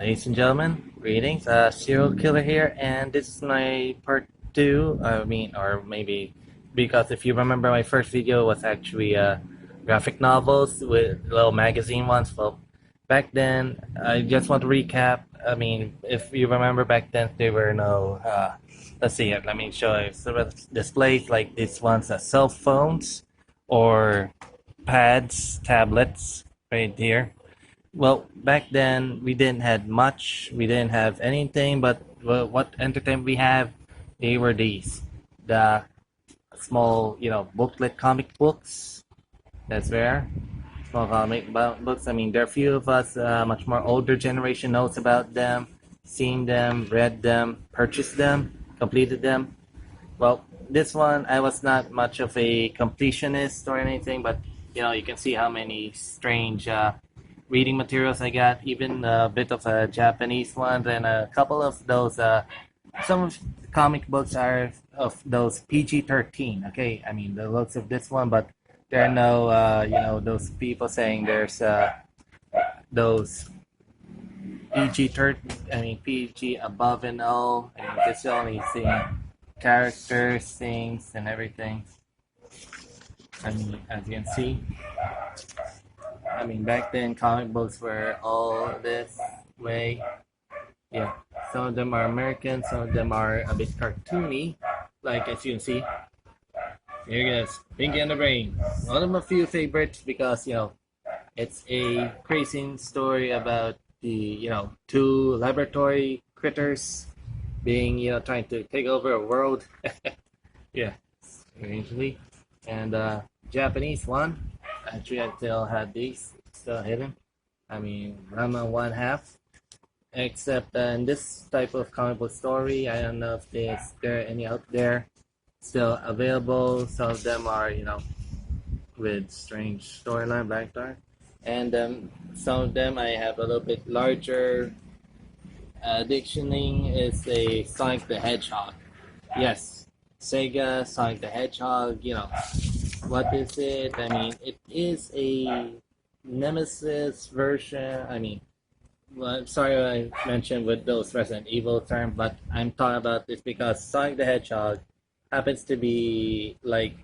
Ladies and gentlemen, greetings. Serial Killer here, and this is my part two. Or maybe because if you remember, my first video was actually graphic novels with little magazine ones. Well, back then, I just want to recap. I mean, if you remember back then, there were no. Let's see. Let me show you. Sort of displays like these ones, cell phones or pads, tablets, right here. Well, back then we didn't have much. We didn't have anything, but what entertainment we have, they were these, the small, booklet comic books. That's rare. Small books. I mean, there are few of us, much more older generation knows about them, seen them, read them, purchased them, completed them. Well, this one I was not much of a completionist or anything, but you can see how many strange reading materials I got, even a bit of a Japanese one, and a couple of those. Some of the comic books are of those PG-13. Okay, I mean the looks of this one, but there are no, those people saying there's those PG-13. I mean PG above and all. I mean this only seeing characters, things, and everything. I mean, as you can see. I mean, back then comic books were all this way. Yeah, some of them are American, some of them are a bit cartoony, like as you can see. Here it is, Pinky and the Brain. One of my few favorites because it's a crazy story about the two laboratory critters being trying to take over a world. Yeah, strangely, and Japanese one. Actually, I still had these still hidden. I mean, Rama one half. Except in this type of comic book story, I don't know if there are any out there still available. Some of them are, with strange storyline, black dark. And some of them I have a little bit larger. Dictioning is a Sonic the Hedgehog. Yes, Sega, Sonic the Hedgehog, what is it? I mean, it is a Nemesis version. I mean, well, I'm sorry I mentioned with those Resident Evil term, but I'm talking about this because Sonic the Hedgehog happens to be like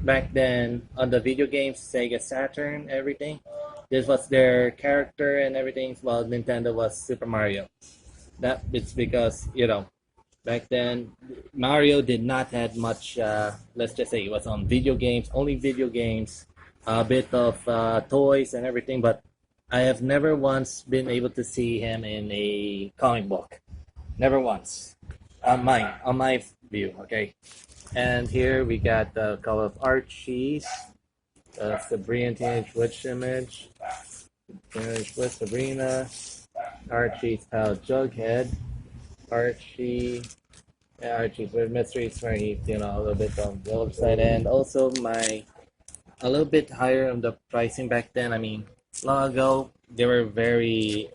back then on the video games, Sega Saturn, everything. This was their character and everything, while Nintendo was Super Mario. That it's because back then Mario did not have much. Let's just say it was on video games, only video games, a bit of toys and everything. But I have never once been able to see him in a comic book. Never once. On my view. Okay. And here we got the color of Archie's. Sabrina Teenage Witch image. Teenage Witch Sabrina. Archie's pal Jughead. Archie's with mysteries where he's a little bit on the other side, and also a little bit higher on the pricing back then. I mean, long ago they were very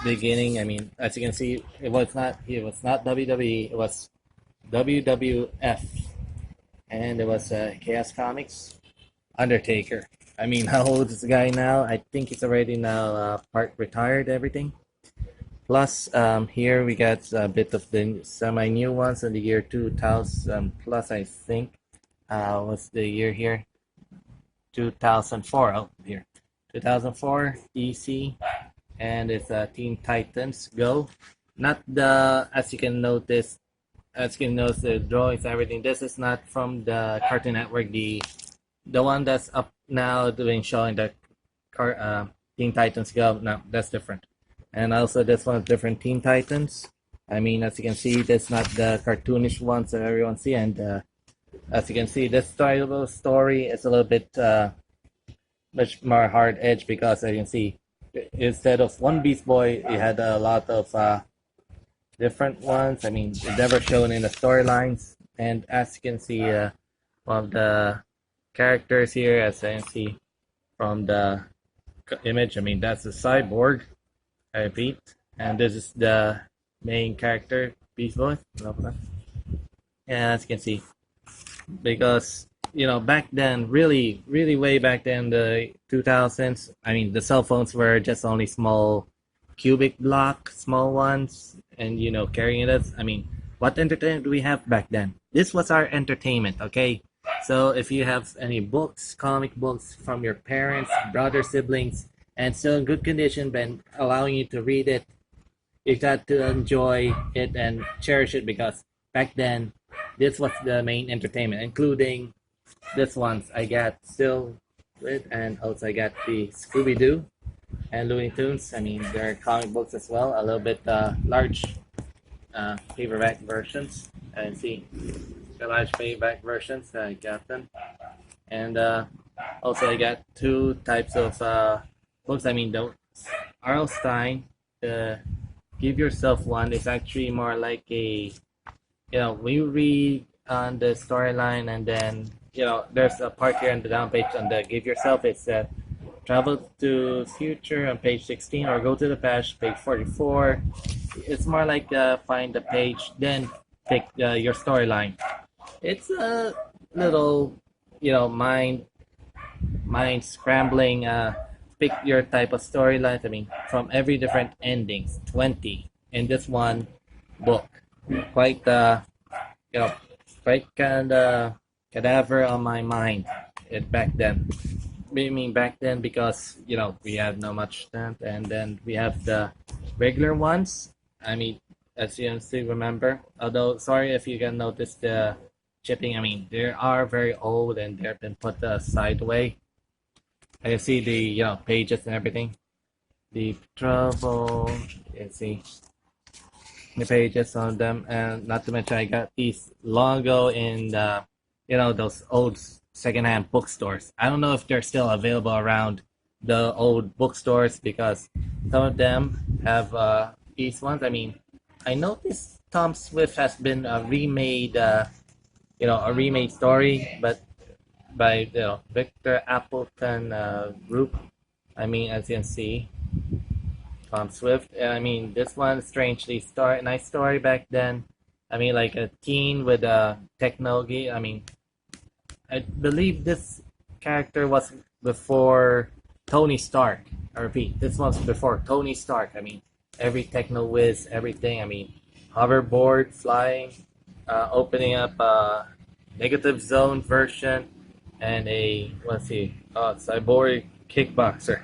beginning. I mean, as you can see, it was not WWE, it was WWF, and it was Chaos Comics Undertaker. I mean, how old is the guy now? I think he's already now part retired, everything. Plus, here we got a bit of the semi-new ones in the year 2000 plus, I think. What's the year here? 2004. Oh, here. 2004 DC, and it's Teen Titans Go. Not the as you can notice the drawings, everything. This is not from the Cartoon Network. The one that's up now doing showing the Teen Titans Go. No, that's different. And also this one is different Teen Titans. I mean, as you can see, that's not the cartoonish ones that everyone see. And as you can see, this story is a little bit much more hard edge because as you can see, instead of one Beast Boy, you had a lot of different ones. I mean, it's never shown in the storylines. And as you can see, one of the characters here, as I can see from the image, I mean, that's the cyborg. I repeat, and this is the main character, Beast Boy. And as you can see, because back then, really, really way back then, the 2000s. I mean, the cell phones were just only small cubic block, small ones, and carrying it. I mean, what entertainment do we have back then? This was our entertainment, okay? So if you have any books, comic books from your parents, brother, siblings, and still in good condition, but allowing you to read it, you got to enjoy it and cherish it because back then, this was the main entertainment, including this ones I got still with, and also I got the Scooby Doo and Looney Tunes. I mean, they're comic books as well, a little bit large paperback versions. And see, the large paperback versions. I got them, and also I got two types of books. I mean, the R.L. Stein, Give Yourself One is actually more like a when you read on the storyline and then there's a part here on the down page on the Give Yourself. It's travel to future on page 16 or go to the past page 44. It's more like find the page then pick your storyline. It's a little mind scrambling. Pick your type of storylines. I mean, from every different endings, 20 in this one book. Quite you know quite kind of cadaver on my mind it back then. I mean back then because we have no much stamp, and then we have the regular ones. I mean, as you still remember, although sorry if you can notice the chipping. I mean, they are very old and they've been put sideways. I see the pages and everything. The trouble. You see the pages on them, and not to mention I got these long ago in the those old secondhand bookstores. I don't know if they're still available around the old bookstores because some of them have these ones. I mean, I noticed Tom Swift has been remade, a remade story, but by Victor Appleton group. I mean, as you can see, Tom Swift. I mean, this one strangely nice story back then. I mean, like a teen with a technology. I mean, I believe this character was before Tony Stark. I repeat, this was before Tony Stark. I mean, every techno whiz, everything. I mean, hoverboard, flying, opening up a negative zone version, and a let's see, cyborg kickboxer.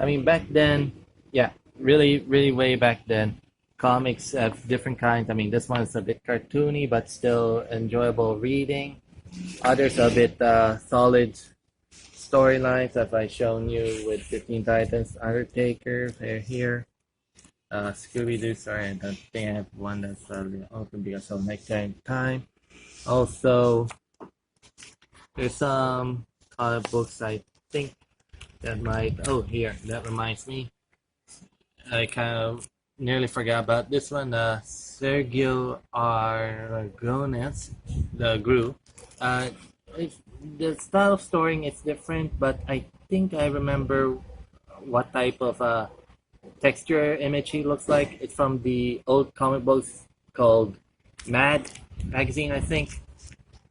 I mean, back then, yeah, really, really way back then, comics of different kinds. I mean, this one is a bit cartoony, but still enjoyable reading. Others a bit solid storylines, as I've shown you with 15 Titans, Undertaker, they're here. Scooby Doo, sorry, I don't think I have one that's open because of nighttime time. Also, there's some comic books I think that might. Oh, here, that reminds me. I kind of nearly forgot about this one. Sergio Aragonés, the Gru. Uh, the style of storing is different, but I think I remember what type of texture image he looks like. It's from the old comic books called Mad magazine, I think.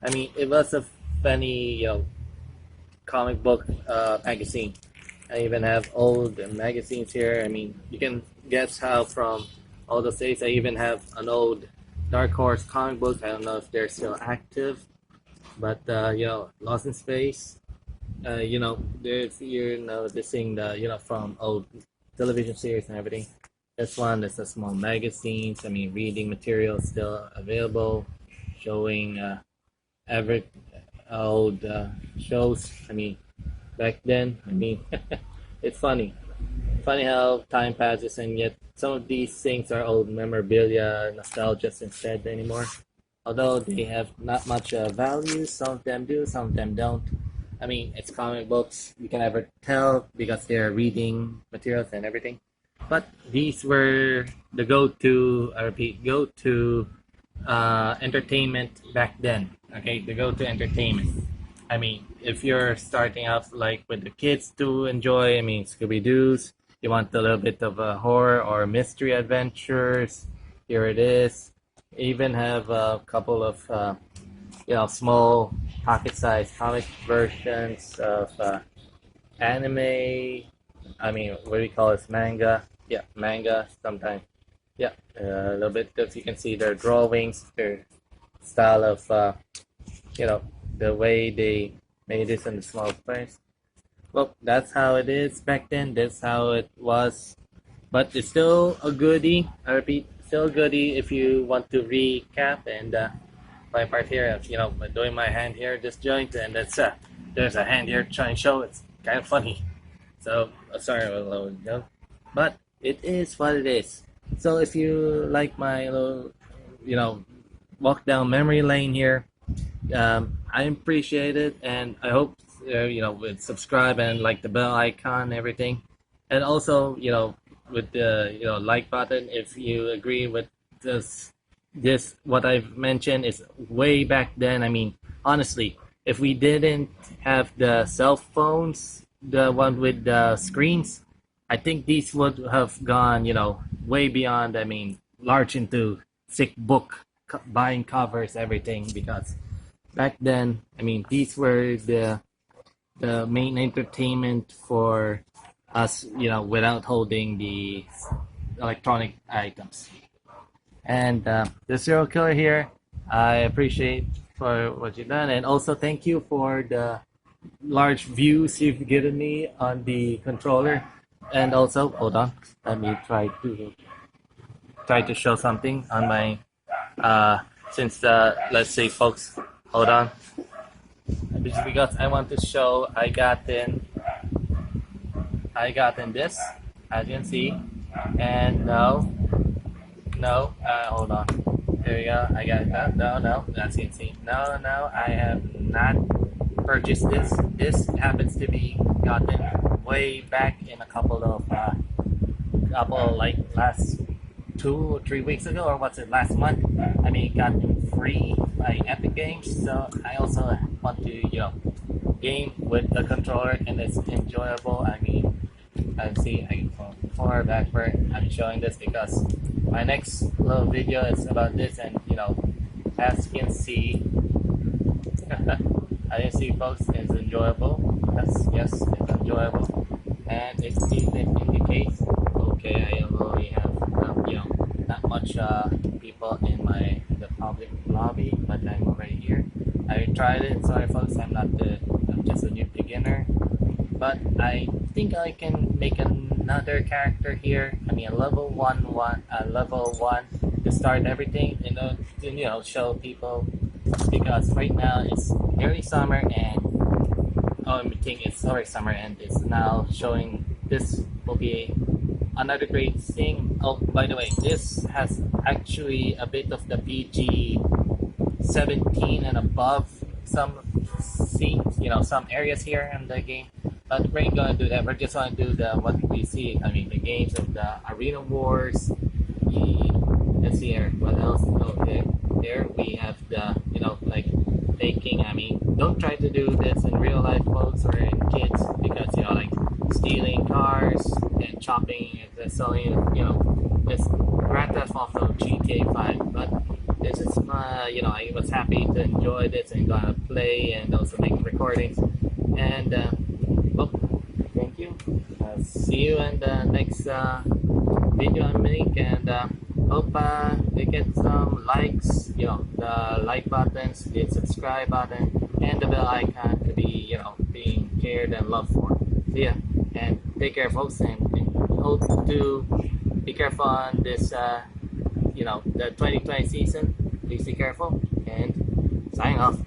I mean, it was a funny, comic book magazine. I even have old magazines here. I mean, you can guess how from all those days. I even have an old Dark Horse comic book. I don't know if they're still active, but Lost in Space. There's you're noticing the from old television series and everything. This one is a small magazines. I mean, reading material still available, showing every old shows. I mean, back then. I mean, it's funny how time passes and yet some of these things are old memorabilia, nostalgia instead anymore. Although they have not much value, some of them do, some of them don't. I mean, it's comic books. You can never tell because they're reading materials and everything. But these were the go-to, I repeat, go-to entertainment back then. Okay, the go-to entertainment. I mean, if you're starting off like with the kids to enjoy, I mean, Scooby Doo's, you want a little bit of a horror or mystery adventures, here it is. Even have a couple of, small pocket-sized comic versions of anime. I mean, what do we call this? Manga. yeah, manga sometimes. Yeah, a little bit because you can see their drawings, their style of you know, the way they made this in the small place. Well, that's how it is back then. That's how it was. But it's still a goodie. I repeat, still a goodie if you want to recap. And my part here, you know, doing my hand here, this joint, and it's there's a hand here trying to show. It's kind of funny. So sorry, a little joke, but it is what it is. So if you like my little, you know, walk down memory lane here, I appreciate it, and I hope you know, with subscribe and like the bell icon, and everything, and also you know with the you know like button if you agree with this what I've mentioned is way back then. I mean, honestly, if we didn't have the cell phones, the one with the screens, I think these would have gone you know way beyond. I mean, large into thick book buying covers, everything because back then, I mean, these were the main entertainment for us, you know, without holding the electronic items. And the serial killer here, I appreciate for what you've done, and also thank you for the large views you've given me on the controller. And also, hold on, let me try to show something on my since let's say folks, hold on. Just because I want to show I got in this as you can see, and hold on, there we go, I got it. No, as you can see, no, I have not purchased this happens to be gotten way back in a couple of like last 2 or 3 weeks ago, or what's it, last month. I mean, it got free by Epic Games, so I also want to, you know, game with the controller, and it's enjoyable. I mean, I see, for backward, I'm showing this because my next little video is about this, and you know, as you can see, I can see, folks, it's enjoyable. Yes, it's enjoyable, and it even indicates. Okay, I only have you know not much people in the public lobby, but I'm already here. I tried it. Sorry, folks, I'm just a new beginner, but I think I can make another character here. I mean, a level one to start everything. To, you know, show people because right now it's early summer and I think it's already summer and it's now showing. This will be another great thing. Oh, by the way, this has actually a bit of the PG 17 and above some scenes, you know, some areas here in the game. But we're gonna do that. We're just gonna do the what we see. I mean, the games of the arena wars. Let's see here. What else? Oh, there we have the you know like taking. I mean, don't try to do this in real life, folks, or in kids because you know like stealing cars and chopping and selling. You know, this Grand Theft Auto GTA 5. But this is my, you know, I was happy to enjoy this and gonna play and also make recordings. And well, thank you. See you in the next video I make, and hope they get some likes. You know, the like buttons, the subscribe button, and the bell icon to be, you know, being cared and loved for. See ya, and take care, folks, and hope to be careful on this. You know, the 2020 season. Please be careful, and signing off.